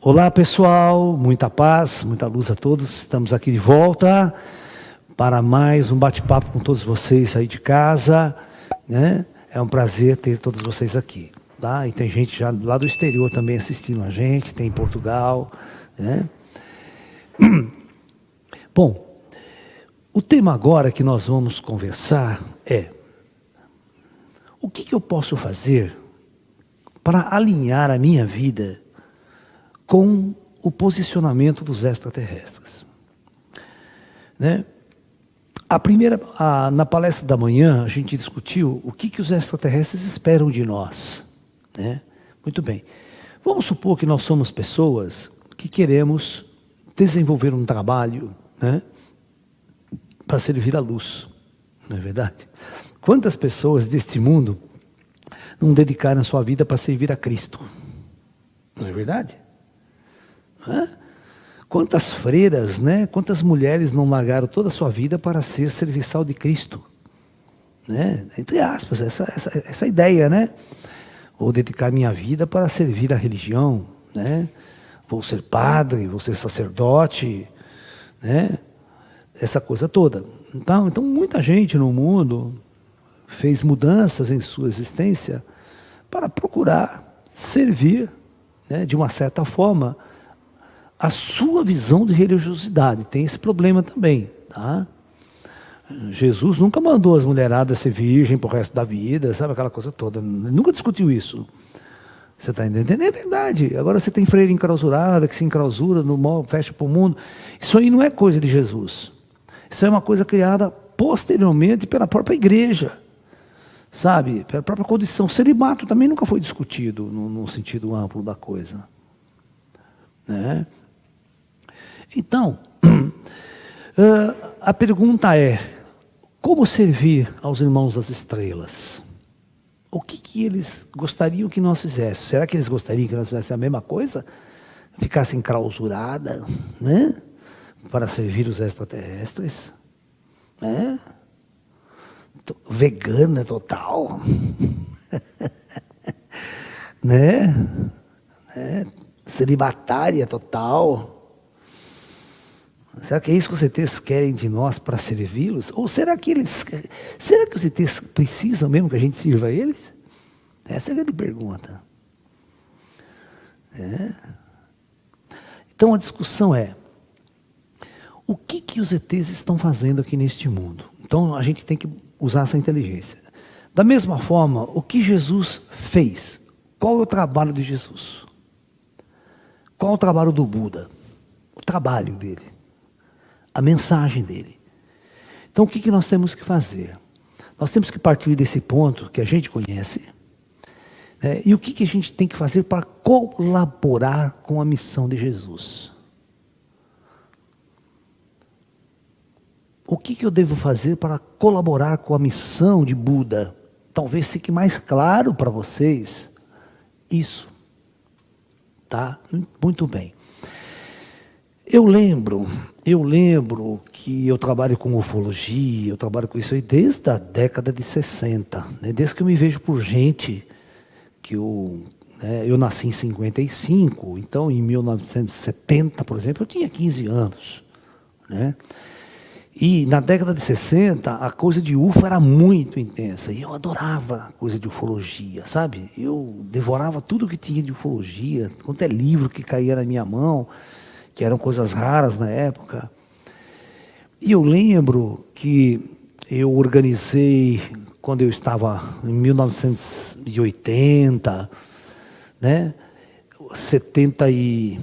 Olá pessoal, muita paz, muita luz a todos. Estamos aqui de volta para mais um bate-papo com todos vocês aí de casa, né? É um prazer ter todos vocês aqui, tá? E tem gente já lá do exterior também assistindo a gente, tem em Portugal, né? Bom, o tema agora que nós vamos conversar é: o que eu posso fazer para alinhar a minha vida com o posicionamento dos extraterrestres, né? Na palestra da manhã, a gente discutiu o que os extraterrestres esperam de nós, né? Muito bem. Vamos supor que nós somos pessoas que queremos desenvolver um trabalho, né, para servir a luz, não é verdade? Quantas pessoas deste mundo não dedicaram a sua vida para servir a Cristo? Não é verdade? Quantas freiras, né? Quantas mulheres não largaram toda a sua vida para ser serviçal de Cristo, né? Entre aspas, essa ideia, né? Vou dedicar minha vida para servir a religião, né? Vou ser padre, vou ser sacerdote, né? Essa coisa toda. Então muita gente no mundo fez mudanças em sua existência para procurar servir, né, de uma certa forma, a sua visão de religiosidade. Tem esse problema também, tá? Jesus nunca mandou as mulheradas ser virgem para o resto da vida, sabe aquela coisa toda. Ele nunca discutiu isso. Você está entendendo? É verdade. Agora você tem freira enclausurada, que se enclausura no mal, fecha para o mundo. Isso aí não é coisa de Jesus. Isso é uma coisa criada posteriormente pela própria igreja, sabe? Pela própria condição. O celibato também nunca foi discutido no sentido amplo da coisa, né? Então, a pergunta é: como servir aos irmãos das estrelas? O que eles gostariam que nós fizéssemos? Será que eles gostariam que nós fizéssemos a mesma coisa? Ficasse enclausurada, né? Para servir os extraterrestres? Né? Vegana total? Né? Celibatária total? Será que é isso que os ETs querem de nós para servi-los? Ou será que os ETs precisam mesmo que a gente sirva a eles? Essa é a grande pergunta. Então a discussão é: o que os ETs estão fazendo aqui neste mundo? Então a gente tem que usar essa inteligência. Da mesma forma, o que Jesus fez? Qual é o trabalho de Jesus? Qual é o trabalho do Buda? O trabalho dele. A mensagem dele. Então o que nós temos que fazer? Nós temos que partir desse ponto que a gente conhece, né? E o que a gente tem que fazer para colaborar com a missão de Jesus? O que eu devo fazer para colaborar com a missão de Buda? Talvez fique mais claro para vocês isso. Tá? Muito bem. Eu lembro que eu trabalho com ufologia, eu trabalho com isso aí desde a década de 60, né? Desde que eu me vejo por gente, que eu nasci em 55, então em 1970, por exemplo, eu tinha 15 anos, né? E na década de 60, a coisa de UFO era muito intensa, e eu adorava a coisa de ufologia, sabe? Eu devorava tudo que tinha de ufologia, quanto é livro que caía na minha mão, que eram coisas raras na época. E eu lembro que eu organizei, quando eu estava em 1980, né, 79,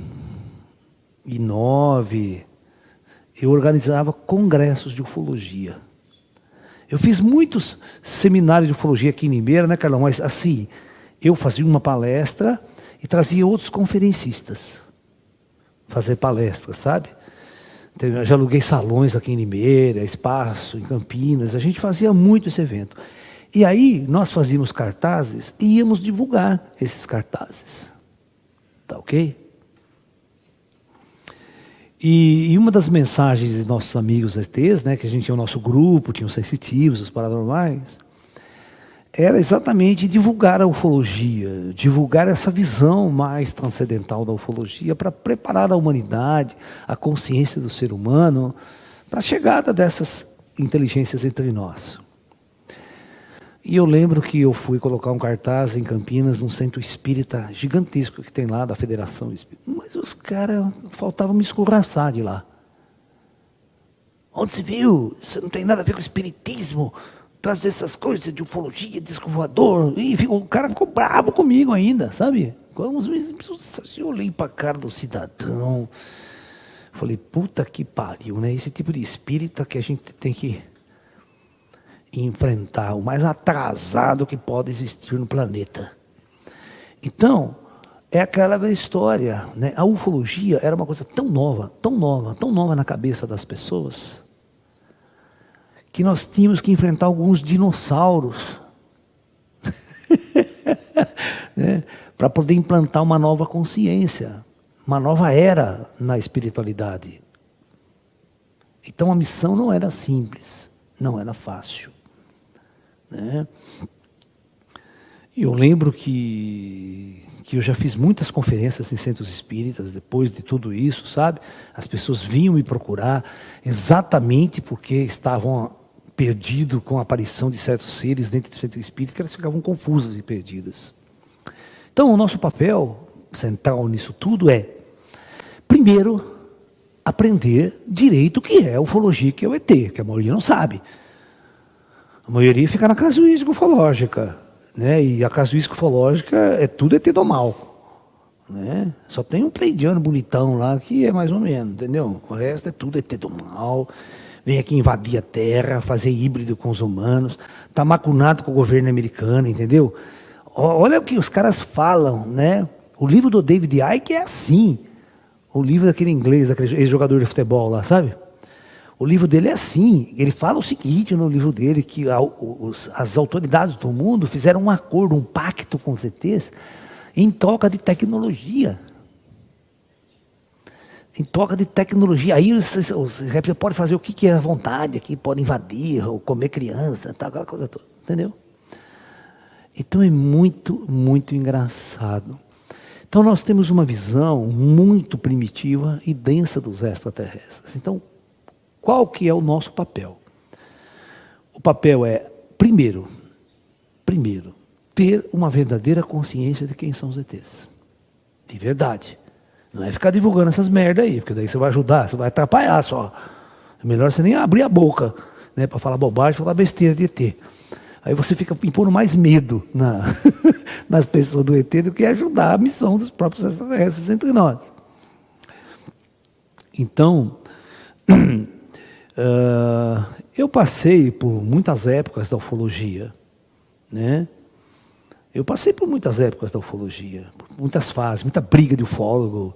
eu organizava congressos de ufologia. Eu fiz muitos seminários de ufologia aqui em Limeira, né, Carlão? Mas assim, eu fazia uma palestra e trazia outros conferencistas fazer palestras, sabe? Eu já aluguei salões aqui em Limeira, espaço em Campinas, a gente fazia muito esse evento. E aí nós fazíamos cartazes e íamos divulgar esses cartazes. Tá ok? E uma das mensagens de nossos amigos ETs, né, que a gente tinha o nosso grupo, tinha os sensitivos, os paranormais, era exatamente divulgar a ufologia, divulgar essa visão mais transcendental da ufologia para preparar a humanidade, a consciência do ser humano, para a chegada dessas inteligências entre nós. E eu lembro que eu fui colocar um cartaz em Campinas, num centro espírita gigantesco que tem lá, da Federação Espírita. Mas os caras faltavam me escorraçar de lá. Onde se viu? Isso não tem nada a ver com espiritismo. Traz essas coisas de ufologia, disco voador. E o cara ficou bravo comigo ainda, sabe? Eu olhei para a cara do cidadão. Falei, puta que pariu, né? Esse tipo de espírita que a gente tem que enfrentar, o mais atrasado que pode existir no planeta. Então, é aquela história, né? A ufologia era uma coisa tão nova, tão nova, tão nova na cabeça das pessoas, que nós tínhamos que enfrentar alguns dinossauros né? Para poder implantar uma nova consciência, uma nova era na espiritualidade. Então a missão não era simples, não era fácil. Né? Eu lembro que eu já fiz muitas conferências em centros espíritas depois de tudo isso, sabe? As pessoas vinham me procurar exatamente porque estavam perdidos com a aparição de certos seres dentro do centro espírita, que elas ficavam confusas e perdidas. Então o nosso papel central nisso tudo é, primeiro, aprender direito o que é a ufologia, que é o ET, que a maioria não sabe. A maioria fica na casuística ufológica, né? E a casuística ufológica é tudo ET do mal, né? Só tem um pleidiano bonitão lá que é mais ou menos, entendeu? O resto é tudo ET do mal, vem aqui invadir a Terra, fazer híbrido com os humanos, tá macunado com o governo americano, entendeu? Olha o que os caras falam, né? O livro do David Icke é assim. O livro daquele inglês, daquele ex-jogador de futebol lá, sabe? O livro dele é assim. Ele fala o seguinte no livro dele, que as autoridades do mundo fizeram um acordo, um pacto com os ETs em troca de tecnologia. Em troca de tecnologia. Aí os reptiles podem fazer o que quer à vontade aqui, podem invadir, ou comer criança, tal, aquela coisa toda. Entendeu? Então é muito, muito engraçado. Então nós temos uma visão muito primitiva e densa dos extraterrestres. Então, qual que é o nosso papel? O papel é, primeiro, ter uma verdadeira consciência de quem são os ETs. De verdade. Não é ficar divulgando essas merda aí, porque daí você vai ajudar, você vai atrapalhar só. É melhor você nem abrir a boca, né, para falar bobagem, falar besteira de ET. Aí você fica impondo mais medo nas pessoas do ET do que ajudar a missão dos próprios extraterrestres entre nós. Então, eu passei por muitas épocas da ufologia, né? Eu passei por muitas épocas da ufologia, muitas fases, muita briga de ufólogo,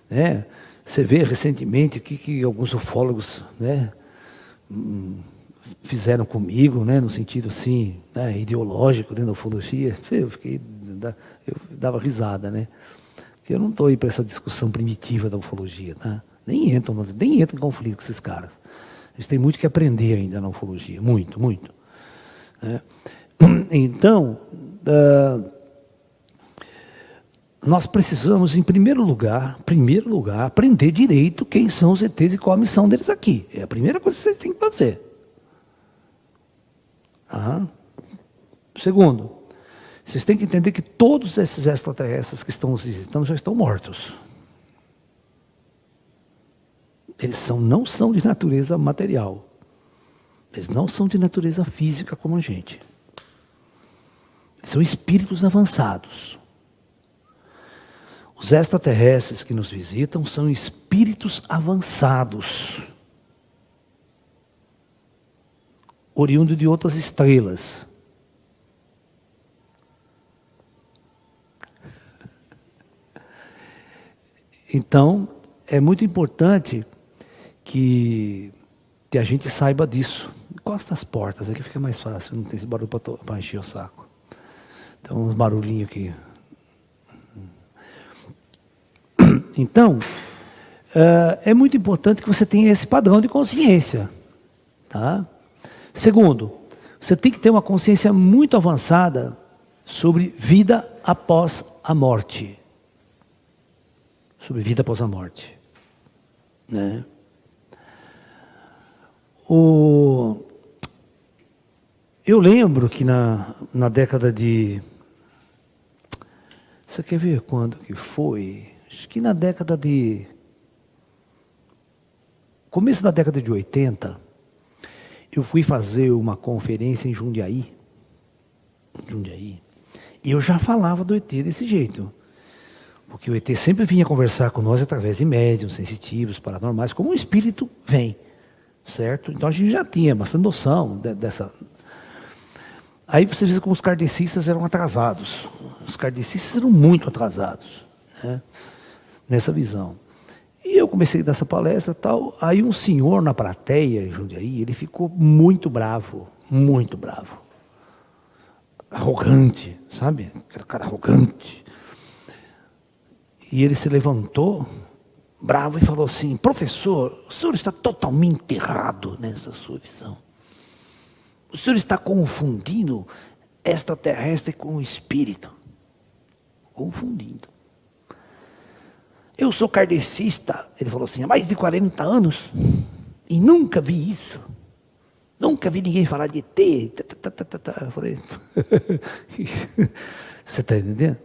né? Você vê recentemente o que alguns ufólogos, né, fizeram comigo, né, no sentido assim, né, ideológico dentro da ufologia. Eu dava risada, né? Porque eu não estou aí para essa discussão primitiva da ufologia, né? Nem entro em conflito com esses caras. A gente tem muito que aprender ainda na ufologia, muito, muito. Né? Então, nós precisamos, em primeiro lugar, aprender direito quem são os ETs e qual a missão deles aqui. É a primeira coisa que vocês têm que fazer. Segundo, vocês têm que entender que todos esses extraterrestres que estão nos visitando já estão mortos. Eles não são de natureza material. Eles não são de natureza física como a gente. Eles são espíritos avançados. Os extraterrestres que nos visitam são espíritos avançados, oriundo de outras estrelas. Então, é muito importante que a gente saiba disso. Encosta as portas, aqui fica mais fácil, não tem esse barulho para encher o saco. Então, uns barulhinhos aqui. Então, é muito importante que você tenha esse padrão de consciência. Tá? Segundo, Você tem que ter uma consciência muito avançada sobre vida após a morte. Sobre vida após a morte. Né? Eu lembro que na década de... Você quer ver quando que foi? Acho que na década de... Começo da década de 80, eu fui fazer uma conferência em Jundiaí. E eu já falava do ET desse jeito. Porque o ET sempre vinha conversar com nós através de médiuns, sensitivos, paranormais, como um espírito vem. Certo? Então a gente já tinha bastante noção dessa... Aí você vê como os kardecistas eram atrasados. Os kardecistas eram muito atrasados, né? Nessa visão. E eu comecei a dar essa palestra e tal. Aí um senhor na plateia em Jundiaí, ele ficou muito bravo. Arrogante, sabe? Aquele cara arrogante. E ele se levantou, bravo, e falou assim: professor, o senhor está totalmente errado nessa sua visão. O senhor está confundindo extraterrestre com o espírito. Confundindo. Eu sou kardecista, ele falou assim, há mais de 40 anos, e nunca vi isso. Nunca vi ninguém falar de ET. Eu falei, você está entendendo?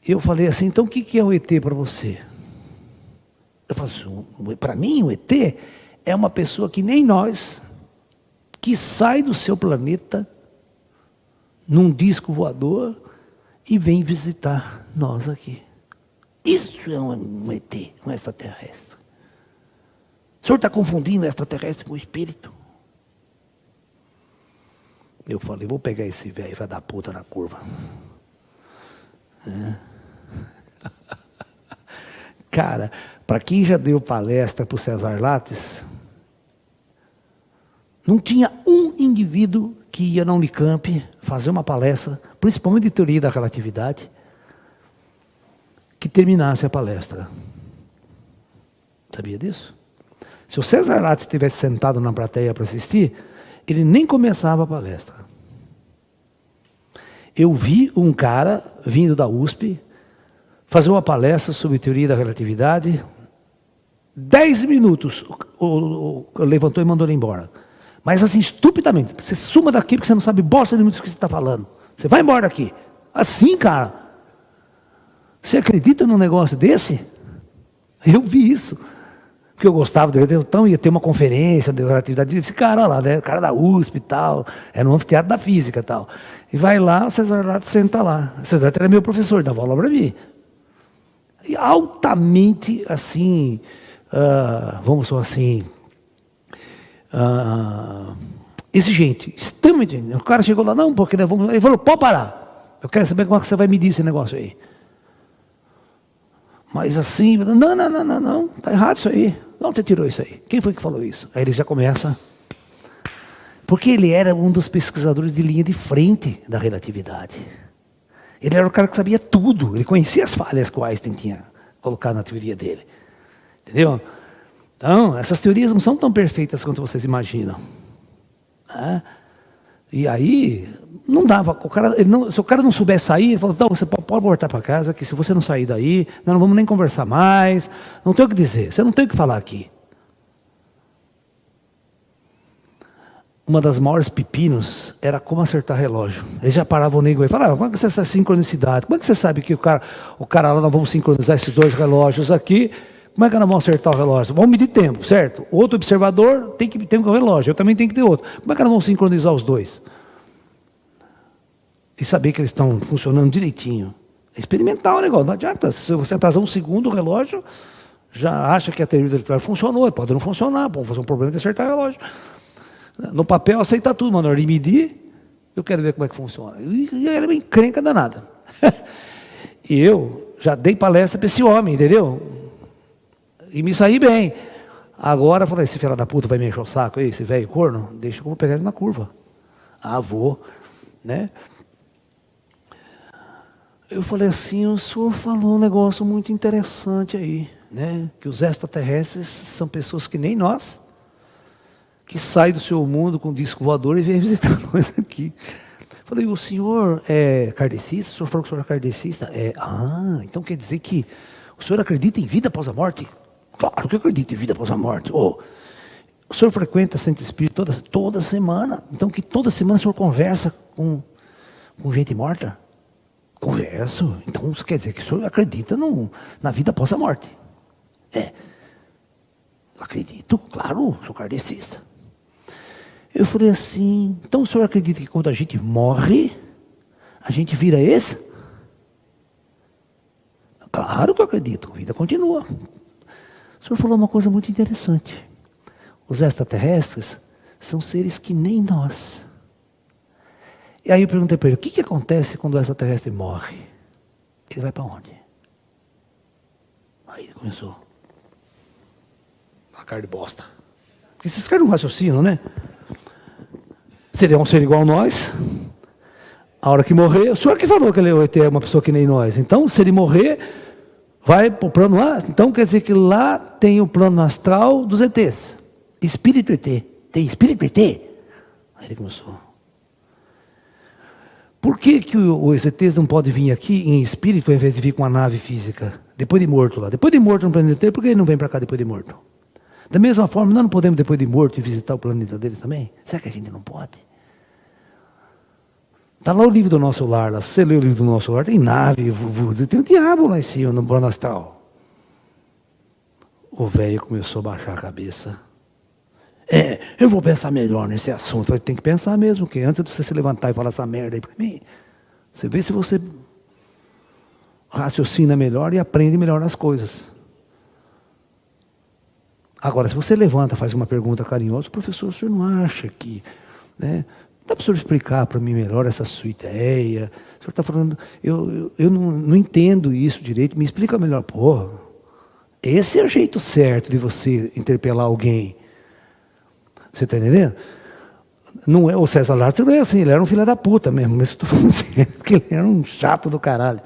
Eu falei assim, então o que é o ET para você? Eu falo assim, para mim o ET é uma pessoa que nem nós, que sai do seu planeta num disco voador e vem visitar nós aqui. Isso é um ET, um extraterrestre. O senhor está confundindo extraterrestre com espírito? Eu falei, vou pegar esse velho, vai dar puta na curva. Cara, para quem já deu palestra para o César Lattes, não tinha um indivíduo que ia na Unicamp fazer uma palestra, principalmente de teoria da relatividade, que terminasse a palestra. Sabia disso? Se o César Lattes estivesse sentado na plateia para assistir, ele nem começava a palestra. Eu vi um cara vindo da USP fazer uma palestra sobre teoria da relatividade. 10 minutos levantou e mandou ele embora. Mas assim, estupidamente. Você suma daqui porque você não sabe bosta de muito do que você está falando. Você vai embora daqui. Assim, cara. Você acredita num negócio desse? Eu vi isso. Porque eu gostava dele. Então ia ter uma conferência de relatividade. Esse cara lá, né? O cara da USP e tal. Era no anfiteatro da física e tal. E vai lá, o César Lattes senta lá. O César Lattes era meu professor, dava aula para mim. E altamente, assim, vamos falar assim, exigente, extremamente. O cara chegou lá, não, porque ele falou, pode parar. Eu quero saber como é que você vai medir esse negócio aí. Mas assim, não, tá errado isso aí. De onde você tirou isso aí? Quem foi que falou isso? Aí ele já começa. Porque ele era um dos pesquisadores de linha de frente da relatividade. Ele era o cara que sabia tudo. Ele conhecia as falhas que o Einstein tinha colocado na teoria dele. Entendeu? Então, essas teorias não são tão perfeitas quanto vocês imaginam. Né? E aí, não dava. Se o cara não soubesse sair, ele falou, então, você pode voltar para casa, que se você não sair daí, nós não vamos nem conversar mais, não tem o que dizer, você não tem o que falar aqui. Uma das maiores pepinos era como acertar relógio. Eles já paravam o nego e falavam, como é que você essa sincronicidade? Como é que você sabe que o cara lá, nós vamos sincronizar esses dois relógios aqui? Como é que nós vamos acertar o relógio? Vamos medir tempo, certo? O outro observador tem que ter um relógio, eu também tenho que ter outro. Como é que nós vamos sincronizar os dois? E saber que eles estão funcionando direitinho. É experimentar o negócio, não adianta. Se você atrasar um segundo o relógio, já acha que a teoria da funcionou, pode não funcionar, pode fazer um problema de acertar o relógio. No papel aceita tudo, mas na hora de medir, eu quero ver como é que funciona. E era uma encrenca danada. E eu já dei palestra para esse homem, entendeu? E me saí bem. Agora eu falei, esse filho da puta vai me encher o saco aí, esse velho corno, deixa que eu vou pegar ele na curva. Ah, vou. Né? Eu falei assim, o senhor falou um negócio muito interessante aí, né? Que os extraterrestres são pessoas que nem nós, que sai do seu mundo com disco voador e vem visitar nós aqui. Falei, o senhor é kardecista? O senhor falou que o senhor é kardecista? Então quer dizer que o senhor acredita em vida após a morte? Claro que eu acredito em vida após a morte. O senhor frequenta Centro Espírita toda semana? Então que toda semana o senhor conversa com gente morta? Converso. Então isso quer dizer que o senhor acredita na vida após a morte? Acredito, claro, sou kardecista. Eu falei assim, então o senhor acredita que quando a gente morre, a gente vira esse? Claro que eu acredito, a vida continua. O senhor falou uma coisa muito interessante. Os extraterrestres são seres que nem nós. E aí eu perguntei para ele, o que acontece quando o extraterrestre morre? Ele vai para onde? Aí ele começou. A cara de bosta. Porque esses caras não raciocinam, né? Seria um ser igual a nós. A hora que morrer, o senhor que falou que ele é uma pessoa que nem nós. Então, se ele morrer, vai para o plano lá. Então, quer dizer que lá tem o plano astral dos ETs. Espírito ET. Tem espírito ET? Aí ele começou. Por que os ETs não podem vir aqui em espírito, ao invés de vir com uma nave física? Depois de morto lá. Depois de morto no planeta ET, por que ele não vem para cá depois de morto? Da mesma forma, nós não podemos, depois de morto, ir visitar o planeta deles também? Será que a gente não pode? Está lá o livro do Nosso Lar. Lá. Se você lê o livro do Nosso Lar, tem nave, tem um diabo lá em cima, no plano astral. O velho começou a baixar a cabeça. Eu vou pensar melhor nesse assunto. Tem que pensar mesmo, que antes de você se levantar e falar essa merda aí para mim, você vê se você raciocina melhor e aprende melhor as coisas. Agora, se você levanta, faz uma pergunta carinhosa, professor, o senhor não acha que... Né, dá para o senhor explicar para mim melhor essa sua ideia? O senhor está falando, eu não entendo isso direito, me explica melhor. Pô, esse é o jeito certo de você interpelar alguém. Você está entendendo? Não é, o César Lattes não é assim, ele era um filho da puta mesmo, mas eu estou falando assim, porque ele era um chato do caralho.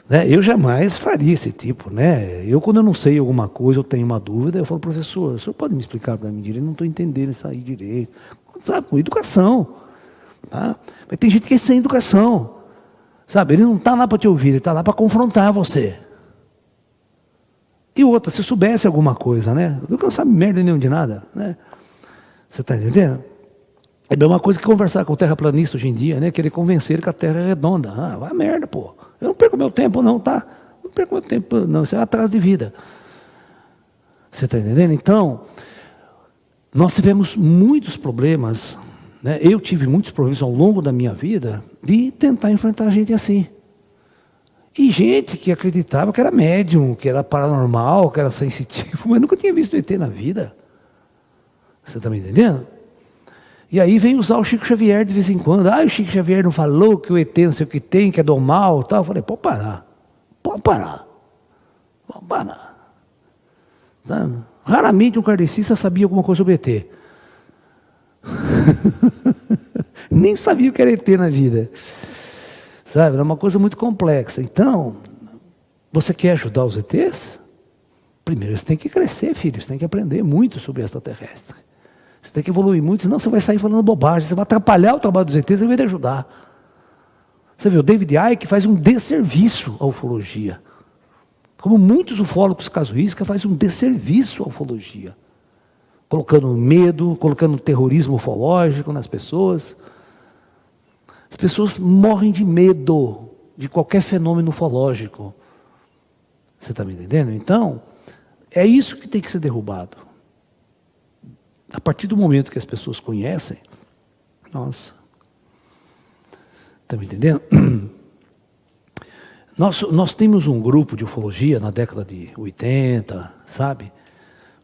Né? Eu jamais faria esse tipo, né? Quando eu não sei alguma coisa, eu tenho uma dúvida, eu falo, professor, o senhor pode me explicar para mim direito? Eu não estou entendendo isso aí direito. Sabe, com educação. Tá? Mas tem gente que é sem educação. Sabe, ele não está lá para te ouvir, ele está lá para confrontar você. E outra, se soubesse alguma coisa, né? Não sabe merda nenhum de nada, né? Você está entendendo? É a mesma coisa que conversar com o terraplanista hoje em dia, né? Querer convencer ele que a Terra é redonda. Vai merda, pô. Eu não perco meu tempo não, tá? Não perco meu tempo não, isso é atraso de vida. Você está entendendo? Então, nós tivemos muitos problemas, né? Eu tive muitos problemas ao longo da minha vida de tentar enfrentar gente assim. E gente que acreditava que era médium, que era paranormal, que era sensitivo, mas nunca tinha visto ET na vida. Você está me entendendo? E aí vem usar o Chico Xavier de vez em quando. O Chico Xavier não falou que o ET não sei o que tem, que é do mal, tal. Eu falei, pode parar. Tá? Raramente um kardecista sabia alguma coisa sobre ET. Nem sabia o que era ET na vida. Sabe, é uma coisa muito complexa. Então, você quer ajudar os ETs? Primeiro você tem que crescer, filho. Você tem que aprender muito sobre extraterrestre. Você tem que evoluir muito, senão você vai sair falando bobagem. Você vai atrapalhar o trabalho dos ETs em vez de ajudar. Você vê, o David Icke faz um desserviço à ufologia. Como muitos ufólogos casuísticos fazem um desserviço à ufologia. Colocando medo, colocando terrorismo ufológico nas pessoas. As pessoas morrem de medo de qualquer fenômeno ufológico. Você está me entendendo? Então, é isso que tem que ser derrubado. A partir do momento que as pessoas conhecem, nossa, está me entendendo? Nós temos um grupo de ufologia na década de 80, sabe?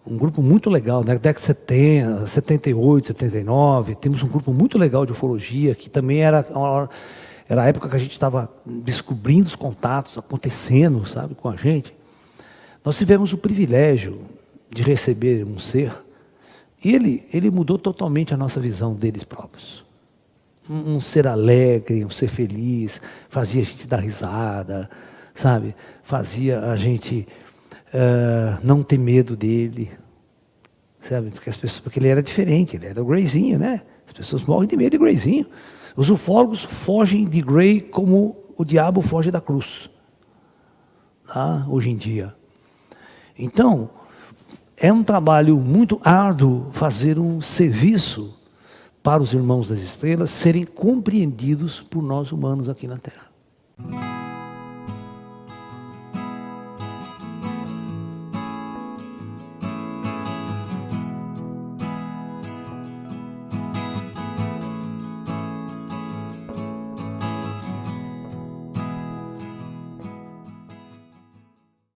Um grupo muito legal, na década de 70, 78, 79, temos um grupo muito legal de ufologia, que também era a época que a gente estava descobrindo os contatos acontecendo, sabe, com a gente. Nós tivemos o privilégio de receber um ser, e ele mudou totalmente a nossa visão deles próprios. Um ser alegre, um ser feliz, fazia a gente dar risada, sabe? Fazia a gente não ter medo dele. sabe? Porque ele era diferente, ele era o Grayzinho, né? As pessoas morrem de medo de Grayzinho. Os ufólogos fogem de Gray como o diabo foge da cruz, tá? Hoje em dia. Então, é um trabalho muito árduo fazer um serviço para os irmãos das estrelas serem compreendidos por nós humanos aqui na Terra.